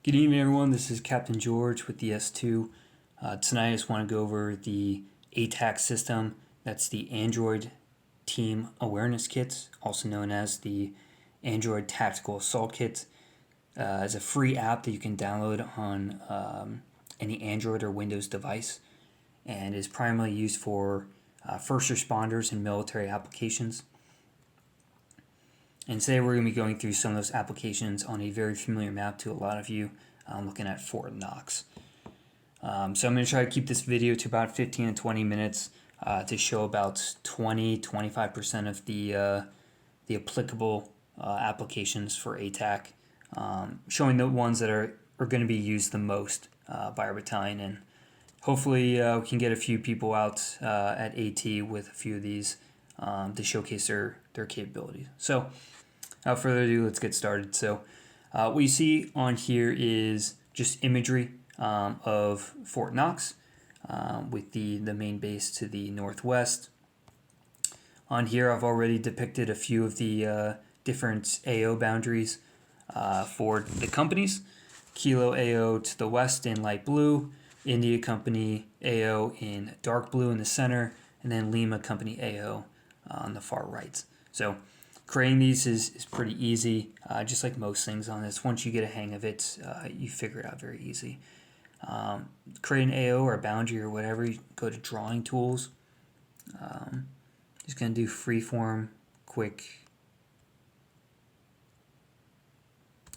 Good evening, everyone. This is Captain George with the S2. Tonight, I just want to go over the ATAK system. That's the Android Team Awareness Kit, also known as the Android Tactical Assault Kit. It's a free app that you can download on any Android or Windows device, and is primarily used for first responders and military applications. And today we're going to be going through some of those applications on a very familiar map to a lot of you, looking at Fort Knox. So I'm going to try to keep this video to about 15 to 20 minutes to show about 20-25% of the applicable applications for ATAK, showing the ones that are going to be used the most by our battalion, and hopefully we can get a few people out at AT with a few of these to showcase their capabilities. So without further ado, let's get started. So what you see on here is just imagery of Fort Knox with the main base to the northwest. On here, I've already depicted a few of the different AO boundaries for the companies. Kilo AO to the west in light blue, India Company AO in dark blue in the center, and then Lima Company AO on the far right. So creating these is pretty easy, just like most things on this. Once you get a hang of it, you figure it out very easy. Create an AO or a boundary or whatever, you go to drawing tools. Just going to do freeform, quick.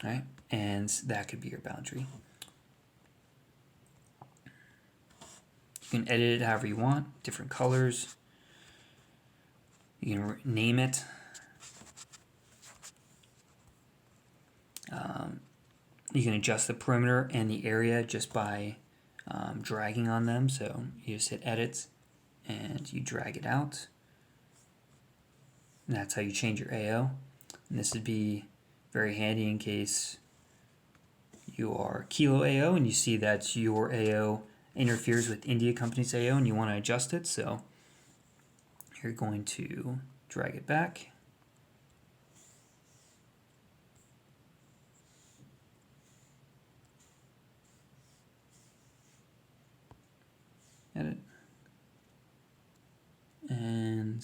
All right, and that could be your boundary. You can edit it however you want, different colors. You can name it. You can adjust the perimeter and the area just by dragging on them. So you just hit edit and you drag it out. And that's how you change your AO. And this would be very handy in case you are Kilo AO and you see that your AO interferes with India Company's AO and you want to adjust it. So you're going to drag it back. Edit. And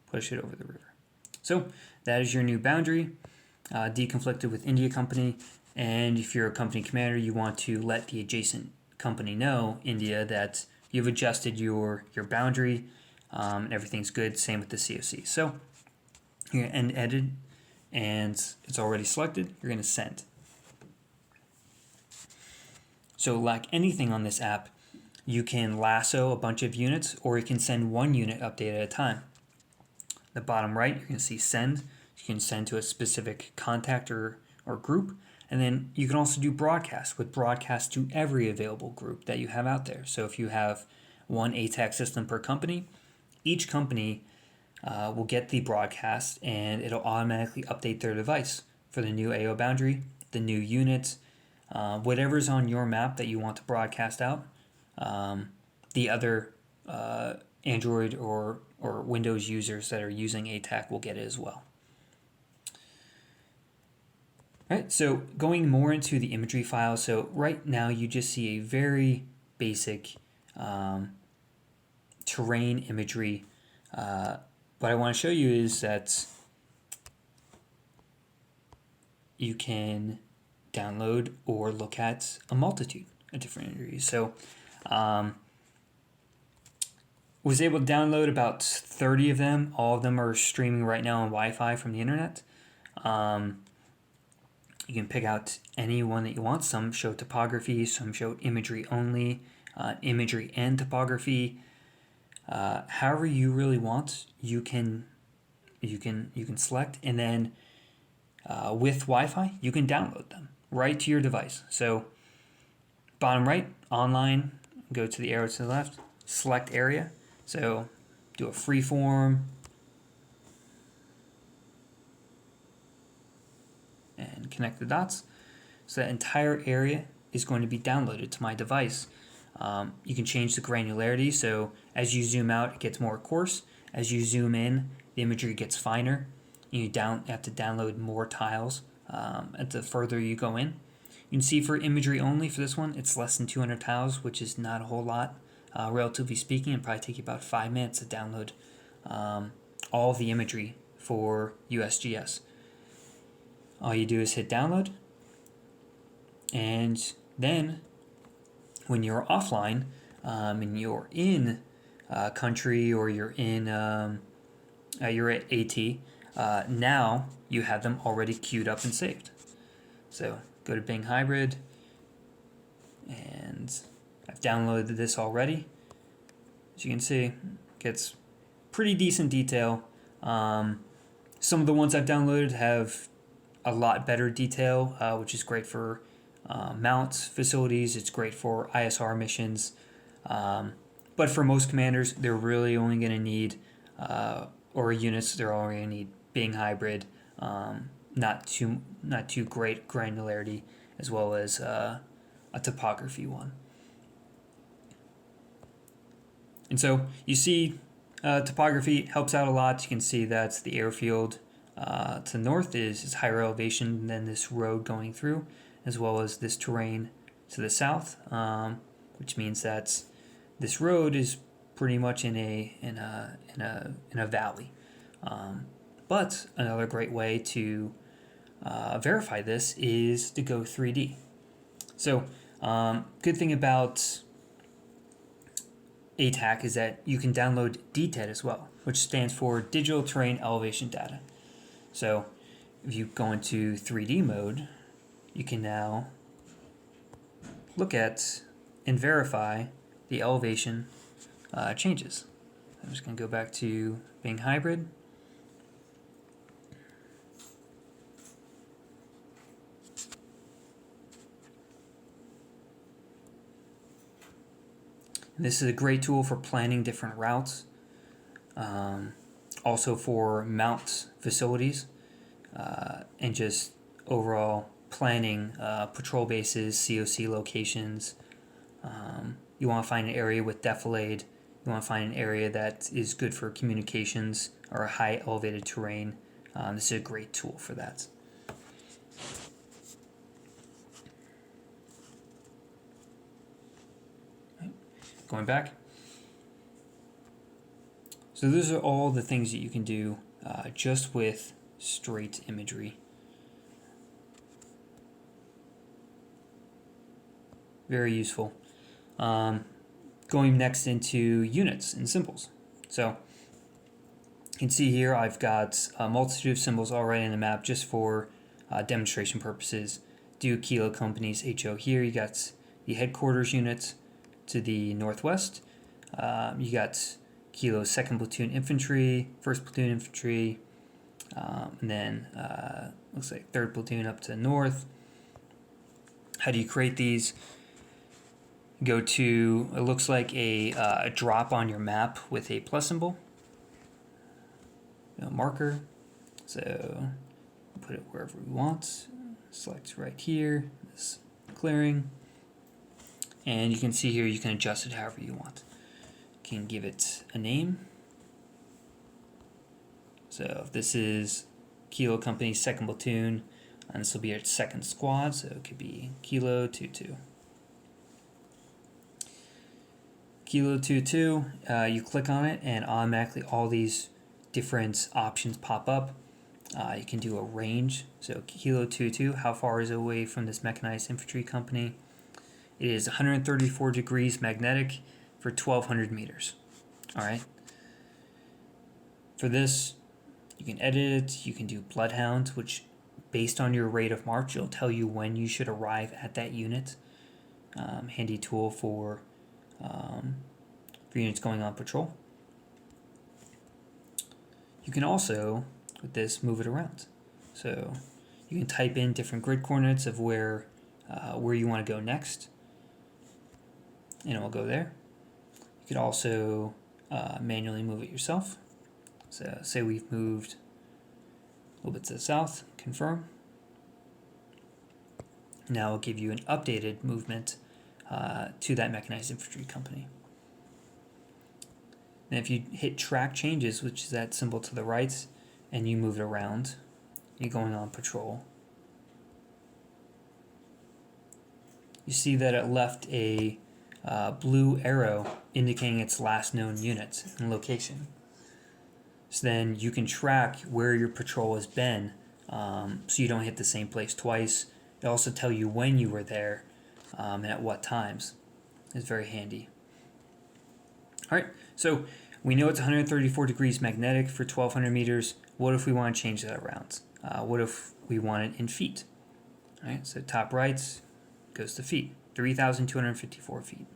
push it over the river. So that is your new boundary, deconflicted with India Company. And if you're a company commander, you want to let the adjacent company know, India, that you've adjusted your boundary and everything's good. Same with the COC. So you're going to end edit, and it's already selected. You're going to send. So like anything on this app, you can lasso a bunch of units, or you can send one unit update at a time. The bottom right, you're going to see send. You can send to a specific contact or group. And then you can also do broadcast with broadcast to every available group that you have out there. So if you have one ATAK system per company, each company will get the broadcast and it'll automatically update their device for the new AO boundary, the new unit, whatever's on your map that you want to broadcast out. The other Android or Windows users that are using ATAK will get it as well. All right, so going more into the imagery file. So right now you just see a very basic terrain imagery. What I want to show you is that you can download or look at a multitude of different imageries. So was able to download about 30 of them. All of them are streaming right now on Wi-Fi from the internet. You can pick out any one that you want. Some show topography, some show imagery only, imagery and topography. However you really want, you can select, and then with Wi-Fi, you can download them right to your device. So bottom right, online, go to the arrow to the left, select area. So do a freeform and connect the dots. So that entire area is going to be downloaded to my device. You can change the granularity, so as you zoom out, it gets more coarse. as you zoom in, the imagery gets finer. You have to download more tiles at the further you go in. You can see for imagery only for this one, it's less than 200 tiles, which is not a whole lot. Relatively speaking, it'd probably take you about 5 minutes to download all of the imagery for USGS. All you do is hit download, and then when you're offline and you're in country, or you're at AT, now you have them already queued up and saved. So go to Bing Hybrid, and I've downloaded this already. As you can see, it gets pretty decent detail. Some of the ones I've downloaded have a lot better detail, which is great for mount facilities. It's great for ISR missions. But for most commanders, they're really only going to need, or units, they're only going to need Bing Hybrid, not too great granularity, as well as a topography one. And so you see topography helps out a lot. You can see that the airfield to the north is higher elevation than this road going through, as well as this terrain to the south, which means that this road is pretty much in a valley. But another great way to verify this is to go 3D. So good thing about ATAK is that you can download DTED as well, which stands for Digital Terrain Elevation Data. So if you go into 3D mode, you can now look at and verify the elevation changes. I'm just going to go back to Bing Hybrid. This is a great tool for planning different routes, also for mount facilities, and just overall planning patrol bases, COC locations. You want to find an area with defilade. You want to find an area that is good for communications or a high elevated terrain. This is a great tool for that. Going back. So those are all the things that you can do just with straight imagery. Very useful. Going next into units and symbols. So you can see here I've got a multitude of symbols already in the map just for demonstration purposes. Do Kilo Company's HO here. You got the headquarters units to the northwest. You got Kilo's 2nd Platoon Infantry, 1st Platoon Infantry, and then looks like 3rd Platoon up to the north. How do you create these? Go to, it looks like a drop on your map with a plus symbol, marker. So put it wherever we want. Select right here, this clearing. And you can see here you can adjust it however you want. You can give it a name. So if this is Kilo Company's 2nd Platoon, and this will be its 2nd Squad, so it could be Kilo 22. Kilo 22, you click on it and automatically all these different options pop up. You can do a range. So Kilo 22, how far is it away from this mechanized infantry company? It is 134 degrees magnetic for 1,200 meters. All right. For this, you can edit it. You can do Bloodhound, which based on your rate of march, it'll tell you when you should arrive at that unit. Handy tool for units going on patrol. You can also, with this, move it around. So you can type in different grid coordinates of where you want to go next, and it will go there. You could also manually move it yourself. So say we've moved a little bit to the south, confirm. Now it'll give you an updated movement to that mechanized infantry company. And if you hit track changes, which is that symbol to the right, and you move it around, you're going on patrol, you see that it left a blue arrow indicating its last known unit and location. So then you can track where your patrol has been, so you don't hit the same place twice. It'll also tell you when you were there and at what times. It's very handy. All right, so we know it's 134 degrees magnetic for 1,200 meters. What if we want to change that around? What if we want it in feet? All right, so top right goes to feet, 3,254 feet.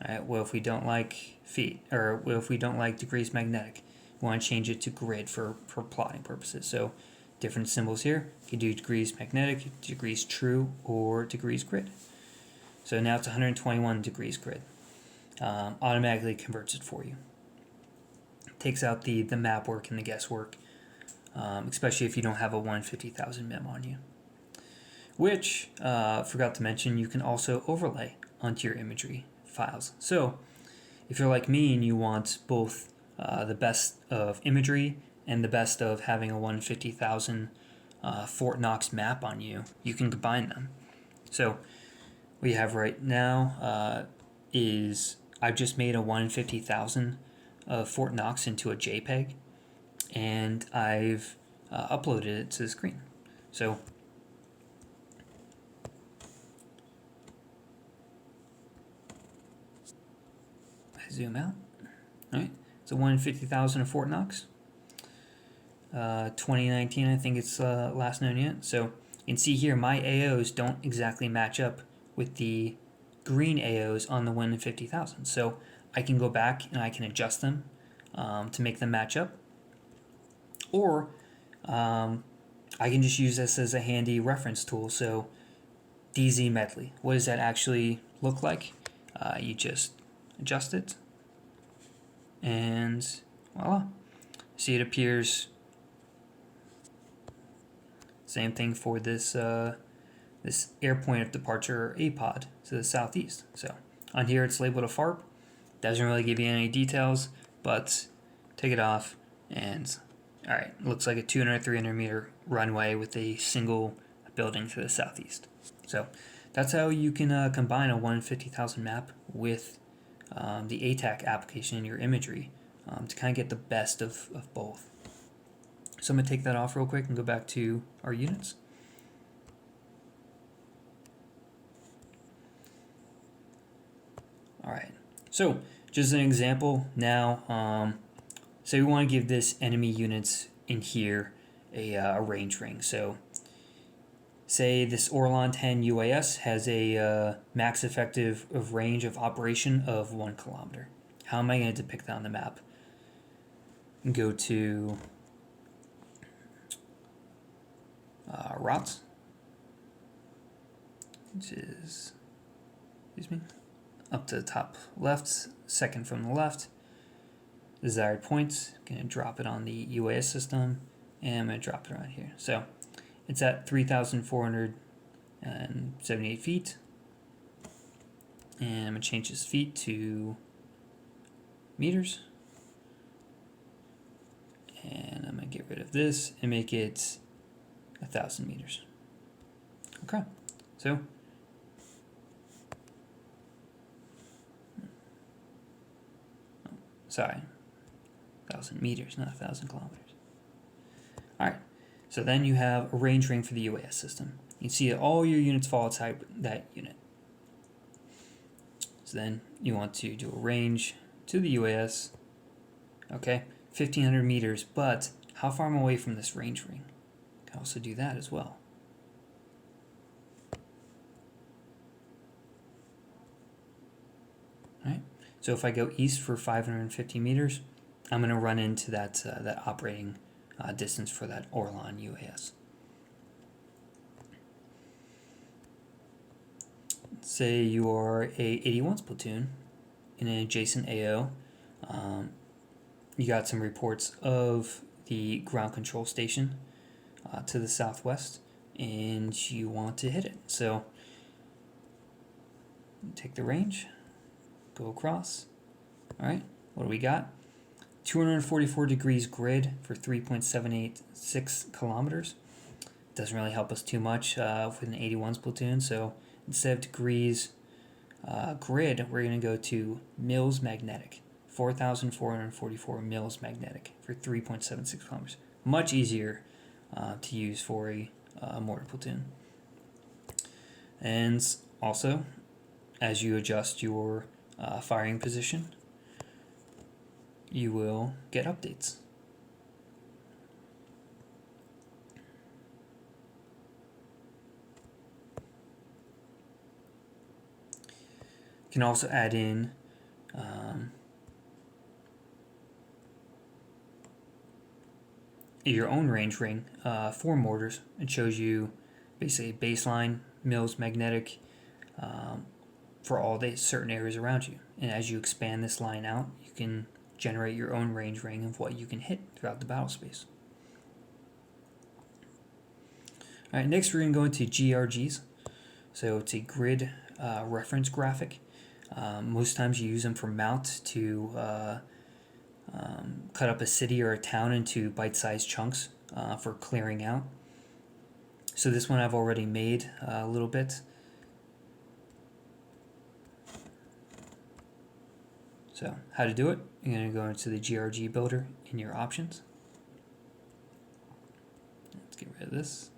All right, well, if we don't like feet, or what if we don't like degrees magnetic? We want to change it to grid for plotting purposes. So different symbols here. You can do degrees magnetic, degrees true, or degrees grid. So now it's 121 degrees grid. Automatically converts it for you. Takes out the map work and the guesswork, especially if you don't have a 150,000 mem on you. Which, forgot to mention, you can also overlay onto your imagery files. So if you're like me and you want both the best of imagery and the best of having a 150,000 Fort Knox map on you, you can combine them. So what you have right now is I've just made a 150,000 of Fort Knox into a JPEG, and I've uploaded it to the screen. So I zoom out. All right, it's a 150,000 of Fort Knox. 2019, I think it's last known yet. So you can see here my AOs don't exactly match up with the green AOs on the 150,000. So I can go back and I can adjust them to make them match up. Or I can just use this as a handy reference tool. So DZ medley, what does that actually look like? You just adjust it, and voila. See, it appears. Same thing for this this air point of departure APOD to the southeast. So on here it's labeled a FARP. Doesn't really give you any details, but take it off and all right, looks like a 200-300 meter runway with a single building to the southeast. So that's how you can combine a 150,000 map with the ATAK application in your imagery to kind of get the best of both. So I'm going to take that off real quick and go back to our units. All right, so just an example now, say we want to give this enemy units in here a range ring. So say this Orlan 10 UAS has a max effective of range of operation of 1 kilometer. How am I going to depict that on the map? Go to routes, which is, excuse me, up to the top left, second from the left. Desired points, going to drop it on the UAS system, and I'm going to drop it around here. So it's at 3,478 feet, and I'm going to change this feet to meters, and I'm going to get rid of this and make it 1,000 meters. Okay, so sorry, 1,000 meters, not 1,000 kilometers. All right, so then you have a range ring for the UAS system. You see that all your units fall outside that unit. So then you want to do a range to the UAS. Okay, 1,500 meters, but how far am I away from this range ring? I can also do that as well. All right, so if I go east for 550 meters, I'm going to run into that operating distance for that Orlan UAS. Say you are a 81s platoon in an adjacent AO. You got some reports of the ground control station to the southwest, and you want to hit it. So take the range, go across. All right, what do we got? 244 degrees grid for 3.786 kilometers. Doesn't really help us too much with an 81s platoon, so instead of degrees grid, we're going to go to mils magnetic. 4,444 mils magnetic for 3.76 kilometers. Much easier to use for a mortar platoon. And also, as you adjust your firing position, you will get updates. You can also add in your own range ring for mortars. It shows you basically baseline mils magnetic for all the certain areas around you. And as you expand this line out, you can generate your own range ring of what you can hit throughout the battle space. Alright, next we're going to go into GRGs. So it's a grid reference graphic. Most times you use them for mount to cut up a city or a town into bite-sized chunks for clearing out. So this one I've already made a little bit. So how to do it, you're going to go into the GRG builder in your options. Let's get rid of this.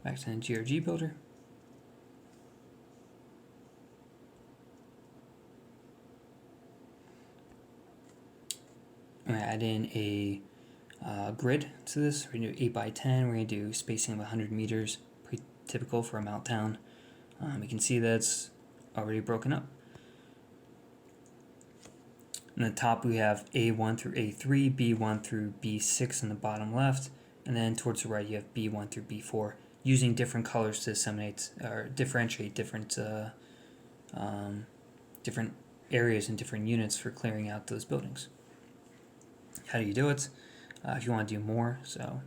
Back to the GRG builder. I'm going to add in a grid to this. We're going to do 8 by 10. We're going to do spacing of 100 meters, pretty typical for a mount town. You can see that's already broken up. In the top we have A1 through A3, B1 through B6 in the bottom left, and then towards the right you have B1 through B4, using different colors to disseminate or differentiate different different areas and different units for clearing out those buildings. How do you do it? If you want to do more, so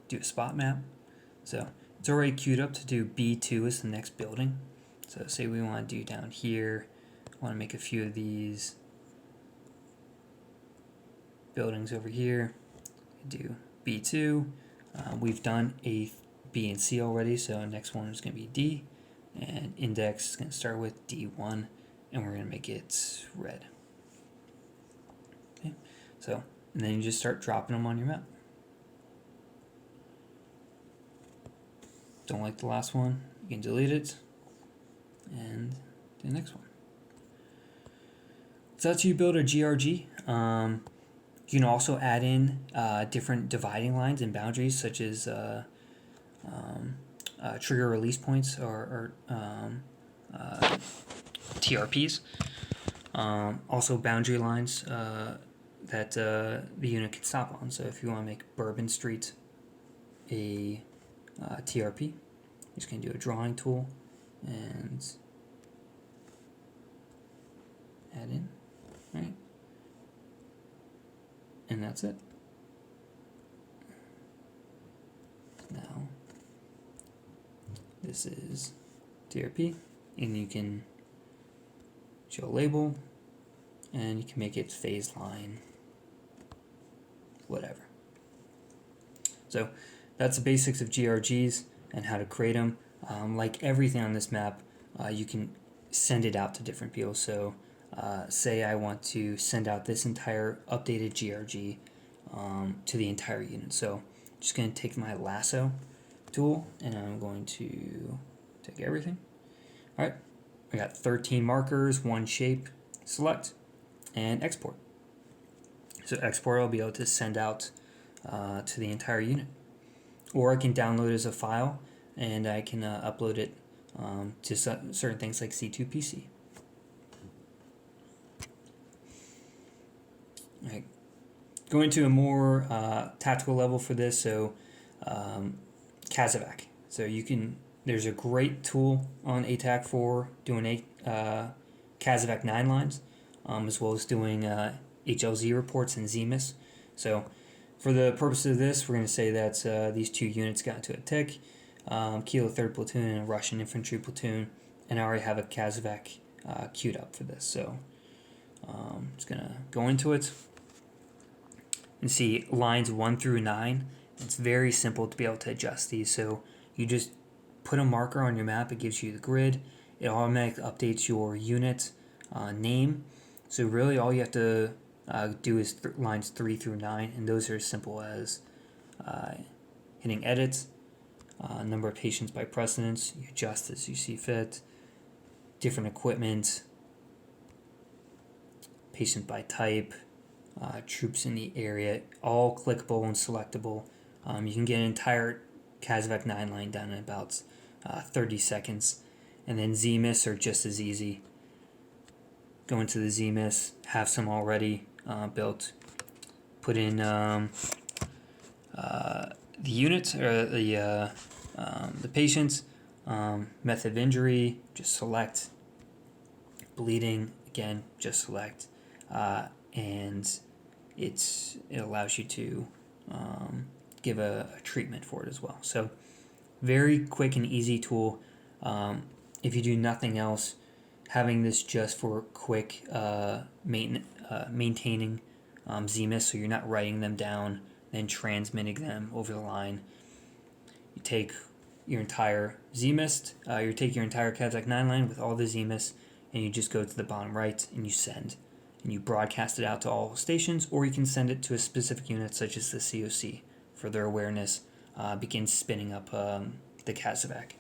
do a spot map. So it's already queued up to do B2 as the next building. So say we want to do down here, I want to make a few of these buildings over here. Do B2. We've done A, B, and C already, so next one is going to be D, and index is going to start with D1, and we're going to make it red. Okay, so and then you just start dropping them on your map. Don't like the last one, you can delete it, and do the next one. So that's how you build a GRG. You can also add in different dividing lines and boundaries, such as trigger release points or TRPs. Also boundary lines that the unit can stop on. So if you want to make Bourbon Street a TRP, you're just going to do a drawing tool and add in, right? And that's it. Now, this is TRP, and you can show a label, and you can make it phase line, whatever. So that's the basics of GRGs and how to create them. Like everything on this map, you can send it out to different people. So say I want to send out this entire updated GRG to the entire unit. So I'm just going to take my lasso tool and I'm going to take everything. All right, I got 13 markers, one shape, select, and export. So export, I'll be able to send out to the entire unit. Or I can download it as a file and I can upload it to certain things like C2PC. Right. Going to a more tactical level for this, so CASEVAC. So there's a great tool on ATAK for doing CASEVAC 9 lines, as well as doing HLZ reports and ZMIST. So for the purpose of this, we're going to say that these two units got into a tick, Kilo 3rd Platoon and a Russian infantry platoon, and I already have a CASEVAC queued up for this. So I'm just going to go into it and see lines 1 through 9. It's very simple to be able to adjust these. So you just put a marker on your map. It gives you the grid. It automatically updates your unit name. So really all you have to do is lines 3 through 9, and those are as simple as hitting edit, number of patients by precedence. You adjust as you see fit, different equipment, patient by type, troops in the area, all clickable and selectable. You can get an entire CASEVAC 9 line done in about 30 seconds. And then ZMIST are just as easy. Go into the ZMIST, have some already built, put in the units or the patients, method of injury, just select, bleeding, again, just select, and it allows you to give a treatment for it as well. So very quick and easy tool. If you do nothing else, having this just for quick maintaining ZMIST, so you're not writing them down then transmitting them over the line. You take your entire ZMIST, you take your entire CASEVAC 9 line with all the ZMIST, and you just go to the bottom right and you send. And you broadcast it out to all stations, or you can send it to a specific unit such as the COC for their awareness, begin spinning up the CASEVAC.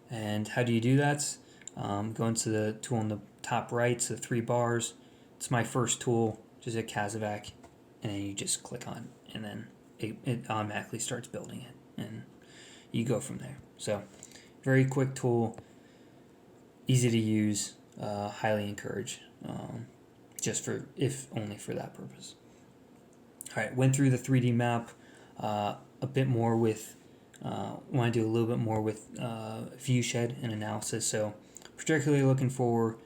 And how do you do that? Go into the tool on the top right, so the 3 bars. It's my first tool, just a CASEVAC, and then you just click on, and then it automatically starts building it, and you go from there. So, very quick tool, easy to use, highly encouraged, just for, if only for that purpose. All right, went through the 3D map a bit more with, want to do a little bit more with viewshed and analysis. So particularly looking for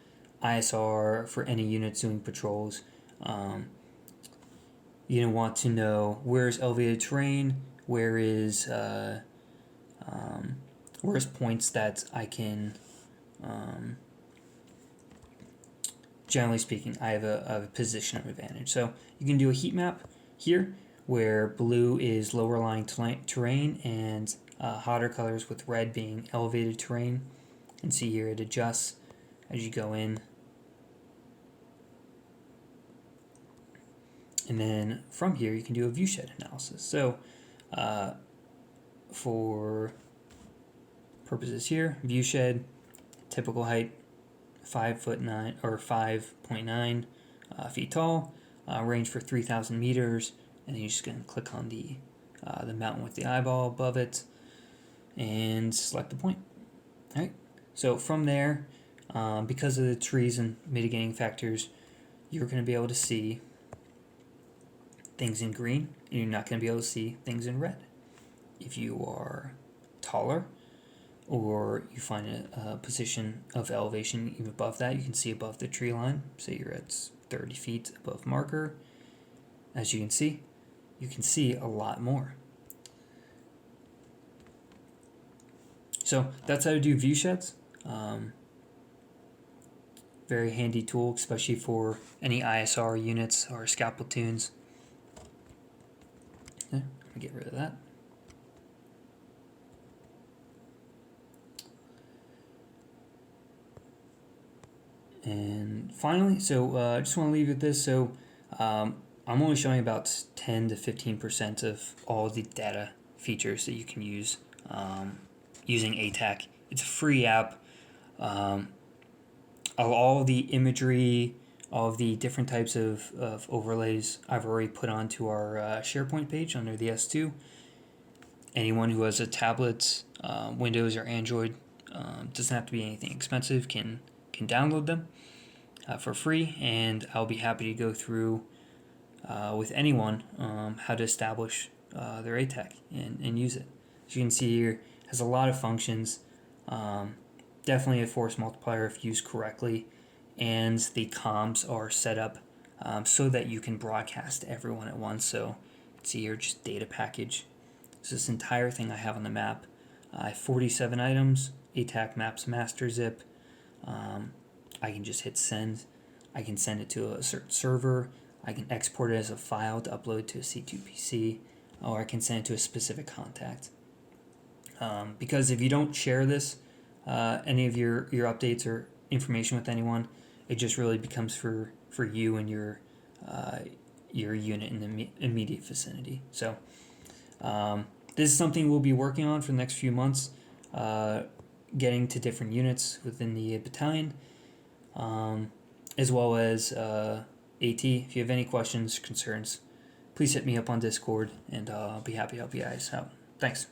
ISR for any units doing patrols. You want to know where's elevated terrain, where's points that I can, generally speaking, I have a position of advantage. So you can do a heat map here, where blue is lower lying terrain and hotter colors with red being elevated terrain. And see here it adjusts as you go in. And then from here you can do a viewshed analysis. So for purposes here, viewshed, typical height 5'9" or 5.9 feet tall, range for 3,000 meters, and then you're just going to click on the mountain with the eyeball above it and select the point. All right. So from there, because of the trees and mitigating factors, you're going to be able to see things in green, and you're not going to be able to see things in red. If you are taller, or you find a position of elevation even above that, you can see above the tree line. Say you're at 30 feet above marker. As you can see a lot more. So that's how to do viewsheds. Very handy tool, especially for any ISR units or scout platoons. Yeah, I'm gonna get rid of that. And finally, so I just want to leave you with this. So I'm only showing about 10 to 15% of all the data features that you can use using ATAK. It's a free app. All the imagery, all of the different types of overlays I've already put onto our SharePoint page under the S2. Anyone who has a tablet, Windows or Android, doesn't have to be anything expensive, can download them for free, and I'll be happy to go through with anyone how to establish their ATAK and use it. As you can see here, it has a lot of functions. Definitely a force multiplier if used correctly, and the comms are set up so that you can broadcast to everyone at once. So you can see here, just data package. So this entire thing I have on the map. I have 47 items, ATAK maps master zip. I can just hit send. I can send it to a certain server. I can export it as a file to upload to a C2PC, or I can send it to a specific contact. Because if you don't share this, any of your updates or information with anyone, it just really becomes for you and your unit in the immediate vicinity. So this is something we'll be working on for the next few months, getting to different units within the battalion, as well as AT. If you have any questions, concerns, please hit me up on Discord, and I'll be happy to help you guys out. Thanks.